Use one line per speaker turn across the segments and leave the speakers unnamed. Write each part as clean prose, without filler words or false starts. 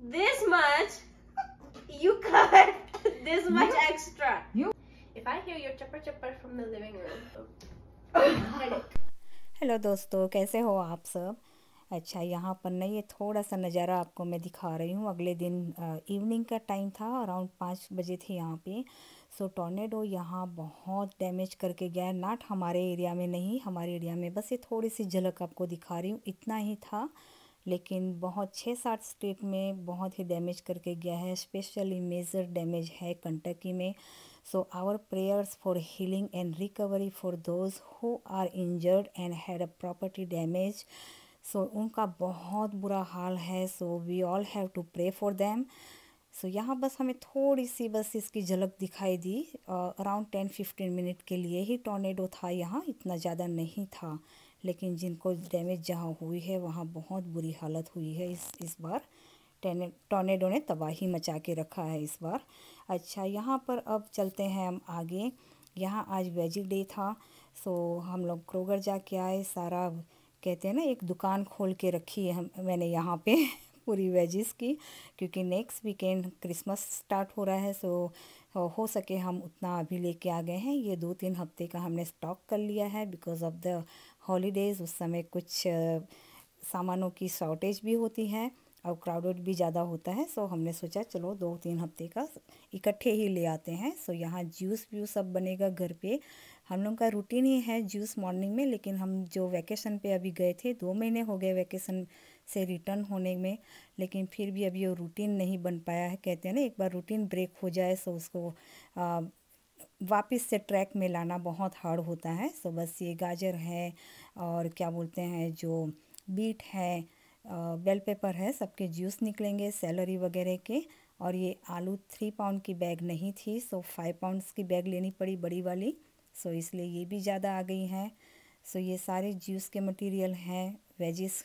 this much, you cut this much extra. If I hear your chopper chopper from the living room.
Hello दोस्तों, कैसे हो आप सब। अच्छा, यहाँ पर ना ये थोड़ा सा नज़ारा आपको मैं दिखा रही हूँ। अगले दिन इवनिंग का टाइम था, अराउंड 5 बजे थे यहाँ पे। सो टॉर्नेडो यहाँ बहुत डैमेज करके गया है। नॉट हमारे एरिया में, नहीं हमारे एरिया में, बस ये थोड़ी सी झलक आपको दिखा रही हूँ, इतना ही था। लेकिन बहुत 6-7 स्टेट में बहुत ही डैमेज करके गया है। स्पेशली मेजर डैमेज है कंटकी में। So our prayers for healing and recovery for those who are injured and had a property damage. So उनका बहुत बुरा हाल है। So we all have to pray for them. So यहाँ बस हमें थोड़ी सी बस इसकी झलक दिखाई दी। अराउंड 10-15 मिनट के लिए ही टॉर्नेडो था यहाँ, इतना ज़्यादा नहीं था। लेकिन जिनको डैमेज जहाँ हुई है वहाँ बहुत बुरी हालत हुई है। इस बार टॉर्नेडो ने तबाही मचा के रखा है इस बार। अच्छा, यहाँ पर अब चलते हैं हम आगे। यहाँ आज वेजी डे था। सो हम लोग क्रोगर जाके आए। सारा कहते हैं ना, एक दुकान खोल के रखी है मैंने यहाँ पे पूरी वेजिस की, क्योंकि नेक्स्ट वीकेंड क्रिसमस स्टार्ट हो रहा है। सो हो सके हम उतना अभी लेके आ गए हैं। ये 2-3 हफ्ते का हमने स्टॉक कर लिया है बिकॉज़ ऑफ द हॉलीडेज़। उस समय कुछ सामानों की शॉर्टेज भी होती है और क्राउडेड भी ज़्यादा होता है। सो हमने सोचा चलो 2-3 हफ्ते का इकट्ठे ही ले आते हैं। सो यहाँ जूस व्यूस सब बनेगा घर पे। हम लोग का रूटीन ही है जूस मॉर्निंग में। लेकिन हम जो वैकेशन पे अभी गए थे, 2 महीने हो गए वैकेशन से रिटर्न होने में, लेकिन फिर भी अभी वो रूटीन नहीं बन पाया है। कहते हैं ना, एक बार रूटीन ब्रेक हो जाए सो उसको वापस से ट्रैक में लाना बहुत हार्ड होता है। सो बस ये गाजर है और क्या बोलते हैं, जो बीट है, बेल पेपर है, सबके जूस निकलेंगे, सैलरी वगैरह के। और ये आलू 3 पाउंड की बैग नहीं थी, सो 5 पाउंड्स की बैग लेनी पड़ी, बड़ी वाली। सो इसलिए ये भी ज़्यादा आ गई हैं। सो ये सारे जूस के मटेरियल हैं, वेजिस,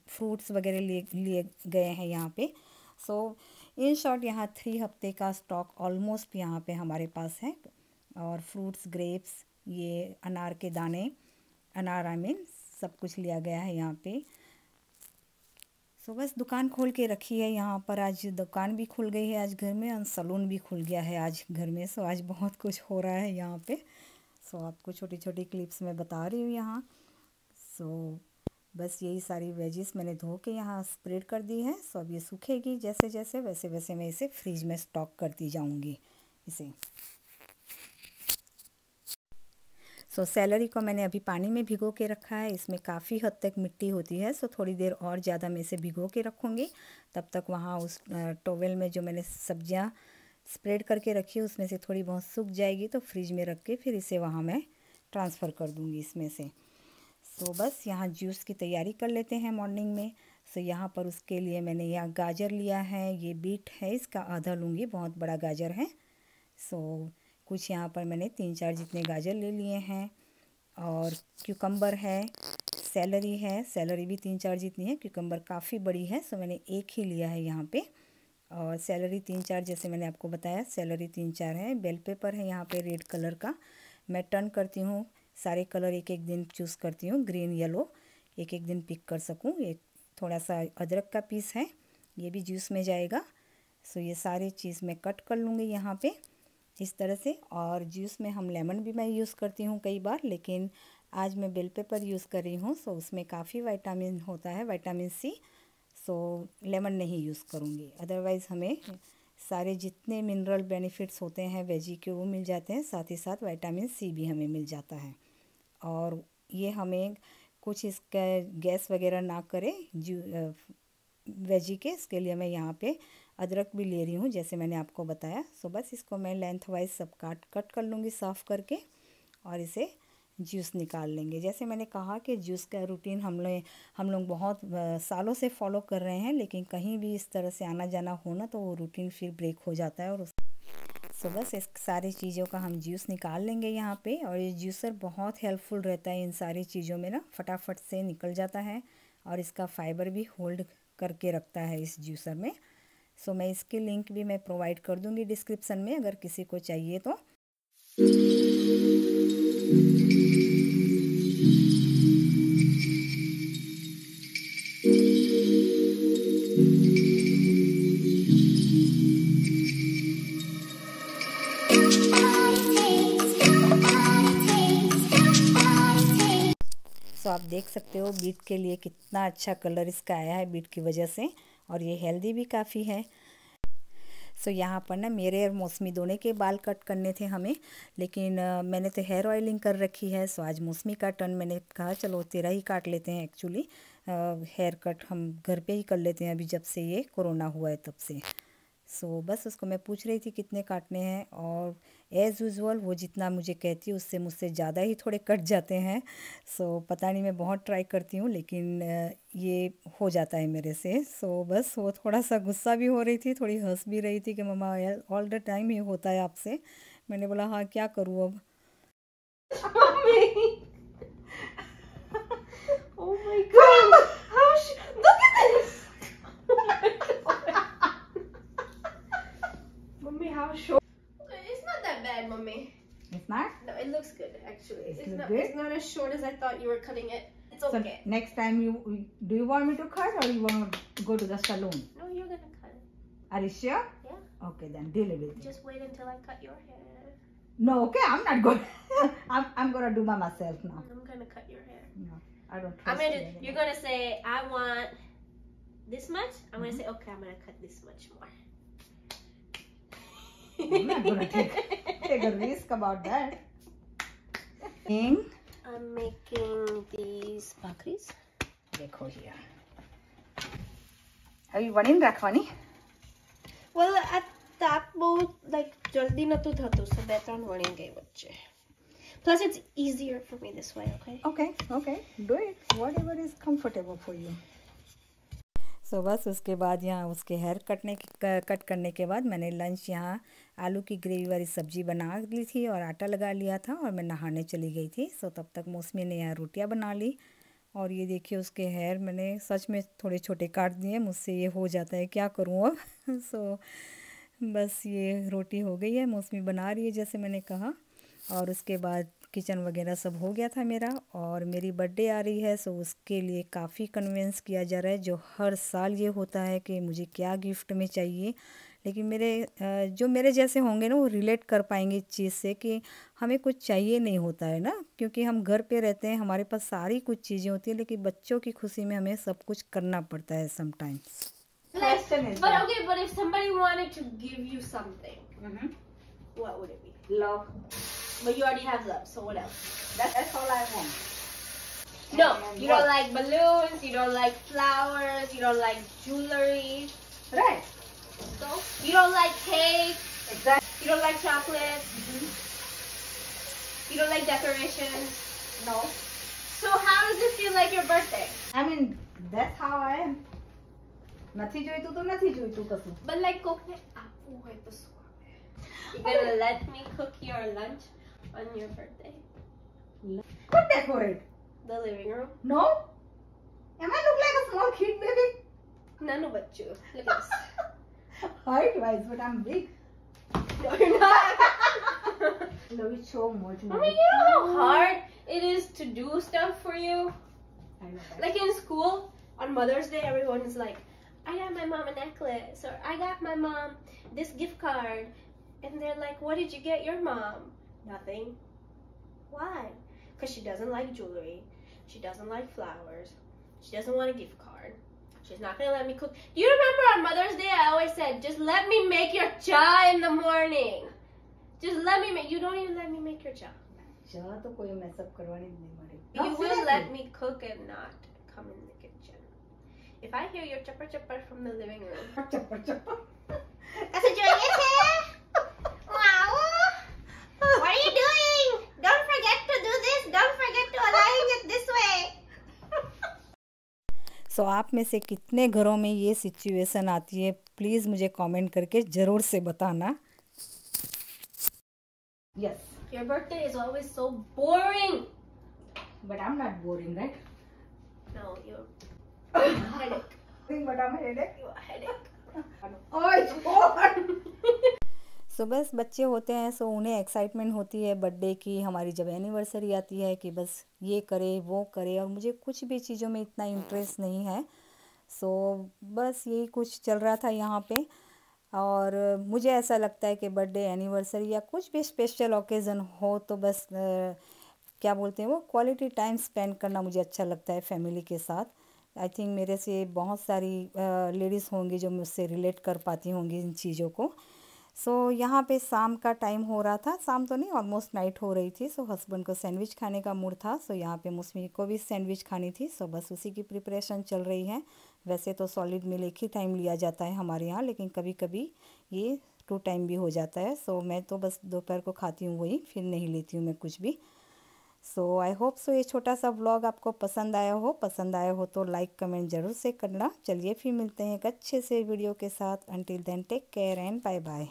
फ्रूट्स वगैरह लिए गए हैं यहाँ पे। सो इन शॉर्ट यहाँ 3 हफ्ते का स्टॉक ऑलमोस्ट यहाँ पे हमारे पास है। और फ्रूट्स, ग्रेप्स, ये अनार के दाने, अनार आई मीन, सब कुछ लिया गया है यहाँ पे। सो बस दुकान खोल के रखी है यहाँ पर। आज दुकान भी खुल गई है आज घर में, और सैलून भी खुल गया है आज घर में। सो आज बहुत कुछ हो रहा है यहाँ पे। सो आपको छोटी छोटी क्लिप्स में बता रही हूँ यहाँ। सो बस यही सारी वेजिस मैंने धो के यहाँ स्प्रेड कर दी है। सो अब ये सूखेगी जैसे जैसे, वैसे वैसे मैं इसे फ्रिज में स्टॉक करती जाऊँगी इसे। सो सैलरी को मैंने अभी पानी में भिगो के रखा है। इसमें काफ़ी हद तक मिट्टी होती है। सो थोड़ी देर और ज़्यादा मैं इसे भिगो के रखूँगी। तब तक वहाँ उस टॉवेल में जो मैंने सब्जियाँ स्प्रेड करके रखी है उसमें से थोड़ी बहुत सूख जाएगी, तो फ्रिज में रख के फिर इसे वहाँ मैं ट्रांसफ़र कर दूँगी इसमें से। सो बस यहाँ जूस की तैयारी कर लेते हैं मॉर्निंग में। सो यहाँ पर उसके लिए मैंने यहाँ गाजर लिया है, ये बीट है, इसका आधा लूँगी, बहुत बड़ा गाजर है। सो कुछ यहाँ पर मैंने 3-4 जितने गाजर ले लिए हैं। और क्यूकम्बर है, सैलरी है, सैलरी भी 3-4 जितनी है। क्यूकम्बर काफ़ी बड़ी है, सो मैंने एक ही लिया है यहाँ पे। और सैलरी 3-4, जैसे मैंने आपको बताया, सैलरी 3-4 है। बेल पेपर है यहाँ पे रेड कलर का। मैं टर्न करती हूँ, सारे कलर एक एक दिन चूज़ करती हूँ, ग्रीन येलो एक एक दिन पिक कर सकूँ। एक थोड़ा सा अदरक का पीस है, ये भी जूस में जाएगा। सो ये सारी चीज़ मैं कट कर लूँगी यहाँ पे इस तरह से। और जूस में हम लेमन भी मैं यूज़ करती हूँ कई बार, लेकिन आज मैं बेल पेपर यूज़ कर रही हूँ। सो उसमें काफ़ी विटामिन होता है, विटामिन सी। सो लेमन नहीं यूज़ करूँगी, अदरवाइज़ हमें सारे जितने मिनरल बेनिफिट्स होते हैं वेजी के वो मिल जाते हैं, साथ ही साथ विटामिन सी भी हमें मिल जाता है। और ये हमें कुछ इसका गैस वगैरह ना करे वेजी के, इसके लिए मैं यहाँ पे अदरक भी ले रही हूँ, जैसे मैंने आपको बताया। सो बस इसको मैं लेंथ वाइज सब कट कर लूँगी साफ़ करके, और इसे जूस निकाल लेंगे। जैसे मैंने कहा कि जूस का रूटीन हम लोग बहुत सालों से फॉलो कर रहे हैं, लेकिन कहीं भी इस तरह से आना जाना हो ना, तो वो रूटीन फिर ब्रेक हो जाता है। और सो बस इस सारी चीज़ों का हम जूस निकाल लेंगे यहाँ पे। और ये जूसर बहुत हेल्पफुल रहता है इन सारी चीज़ों में ना, फटाफट से निकल जाता है और इसका फाइबर भी होल्ड करके रखता है इस जूसर में। सो मैं इसकी लिंक भी मैं प्रोवाइड कर दूँगी डिस्क्रिप्शन में, अगर किसी को चाहिए तो। देख सकते हो बीट के लिए कितना अच्छा कलर इसका आया है बीट की वजह से, और ये हेल्दी भी काफ़ी है। सो यहाँ पर ना मेरे और मौसमी दोनों के बाल कट करने थे हमें, लेकिन मैंने तो हेयर ऑयलिंग कर रखी है। सो आज मौसमी का टर्न, मैंने कहा चलो तेरा ही काट लेते हैं। एक्चुअली हेयर कट हम घर पे ही कर लेते हैं अभी जब से ये कोरोना हुआ है तब से। सो बस उसको मैं पूछ रही थी कितने काटने हैं, और एज़ यूजुअल वो जितना मुझे कहती है उससे मुझसे ज़्यादा ही थोड़े कट जाते हैं। सो पता नहीं, मैं बहुत ट्राई करती हूँ लेकिन ये हो जाता है मेरे से। सो बस वो थोड़ा सा गुस्सा भी हो रही थी, थोड़ी हंस भी रही थी कि मम्मा ऑल द टाइम ये होता है आपसे। मैंने बोला हाँ क्या करूँ अब।
Oh my god! Look at this! Mummy, how short? It's not that bad, Mummy.
It's not?
No, it looks good actually.
It's not good?
It's not as short as I thought you were cutting it. It's okay.
So next time do you want me to cut or you want to go to the salon?
No, you're gonna cut it.
Are you sure?
Yeah.
Okay, then deal with it.
Just wait until I cut your hair.
No, okay, I'm not going. I'm gonna do by myself now.
I'm gonna cut your hair.
No, I don't trust you anymore.
You're gonna say I want this much. I'm gonna say okay. I'm gonna cut this much more.
I'm not gonna take a risk about that.
I'm making these bhakris.
देखो here. Have you one in Rakhwani?
Well, at that boat, like jaldi na to thatu, so better on running gay bacche. Plus, it's easier for me this way. Okay.
Okay. Do it. Whatever is comfortable for you. सो बस उसके बाद यहाँ उसके hair cut करने के बाद मैंने lunch यहाँ आलू की ग्रेवी वाली सब्ज़ी बना ली थी और आटा लगा लिया था, और मैं नहाने चली गई थी। सो तब तक मौसमी ने यहाँ रोटियाँ बना ली, और ये देखिए उसके हेयर मैंने सच में थोड़े छोटे काट दिए। मुझसे ये हो जाता है, क्या करूँ अब। सो बस ये रोटी हो गई है, मौसमी बना रही है जैसे मैंने कहा, और उसके बाद किचन वगैरह सब हो गया था मेरा। और मेरी बर्थडे आ रही है, सो उसके लिए काफ़ी कन्विंस किया जा रहा है। जो हर साल ये होता है कि मुझे क्या गिफ्ट में चाहिए, लेकिन जो मेरे जैसे होंगे ना वो रिलेट कर पाएंगे इस चीज़ से कि हमें कुछ चाहिए नहीं होता है ना, क्योंकि हम घर पे रहते हैं, हमारे पास सारी कुछ चीज़ें होती हैं, लेकिन बच्चों की खुशी में हमें सब कुछ करना पड़ता है sometimes.
But if somebody wanted to give you something, what would it be?
Love.
But you already have love, so what else?
That's all I want.
No, you don't like balloons, you don't like flowers, you don't like jewelry.
Right.
So, you don't like cake.
Exactly.
You don't like chocolate. You don't like decorations.
No.
So how does this feel like your birthday?
I mean, that's how I am. નથી જોઈતું તો નથી જોઈતું કશું.
But like coconut apple હોય તો સુવાવે. You're gonna let me cook your lunch on your birthday?
What decorate?
The living room.
No. Am I look like a small kid baby?
Nanu bachchu. Look at this.
Height wise, but I'm big.
No, you're not.
I love it so much.
Mommy, you know how hard it is to do stuff for you?
I know that.
Like in school, on Mother's Day, everyone is like, I got my mom a necklace, or I got my mom this gift card. And they're like, what did you get your mom? Nothing. Why? Because she doesn't like jewelry. She doesn't like flowers. She doesn't want a gift card. She's not going to let me cook. Do you remember on Mother's Day, I always said, just let me make your cha in the morning. Just let me make, you don't even let me make your cha.
ચા તો કોઈ mess up કરવાની જ નહીં મળે.
You will let me cook and not come in the kitchen. If I hear your chopper chopper from the living room.
ચપ્પર ચપ્પર.
Kasi જોઈએ છે. Wow. What are you doing? Don't forget to do this. Don't forget to align it this way.
सो आप में से कितने घरों में ये situation आती है, प्लीज़ मुझे कमेंट करके ज़रूर से बताना। Yes.
Your birthday is always so boring.
But I'm not boring, right?
No, you're a headache.
But I'm a headache.
You're a headache.
Oh, it's hot. सो बस बच्चे होते हैं, सो उन्हें एक्साइटमेंट होती है बर्थडे की। हमारी जब एनिवर्सरी आती है कि बस ये करे वो करे, और मुझे कुछ भी चीज़ों में इतना इंटरेस्ट नहीं है। सो बस यही कुछ चल रहा था यहाँ पे। और मुझे ऐसा लगता है कि बर्थडे एनिवर्सरी या कुछ भी स्पेशल ओकेज़न हो तो बस क्या बोलते हैं वो, क्वालिटी टाइम स्पेंड करना मुझे अच्छा लगता है फैमिली के साथ। आई थिंक मेरे से बहुत सारी लेडीज़ होंगी जो मुझसे रिलेट कर पाती होंगी इन चीज़ों को। सो यहाँ पे शाम का टाइम हो रहा था, शाम तो नहीं ऑलमोस्ट नाइट हो रही थी। सो हस्बैंड को सैंडविच खाने का मूड था, सो यहाँ पे मुस्मी को भी सैंडविच खानी थी। सो बस उसी की प्रिपरेशन चल रही है। वैसे तो सॉलिड मील एक ही टाइम लिया जाता है हमारे यहाँ, लेकिन कभी कभी ये 2 टाइम भी हो जाता है। सो मैं तो बस दोपहर को खाती हूँ वही, फिर नहीं लेती हूँ मैं कुछ भी। सो आई होप सो ये छोटा सा व्लॉग आपको पसंद आया हो। पसंद आया हो तो लाइक कमेंट ज़रूर से करना। चलिए फिर मिलते हैं एक अच्छे से वीडियो के साथ। Until then take care and bye bye.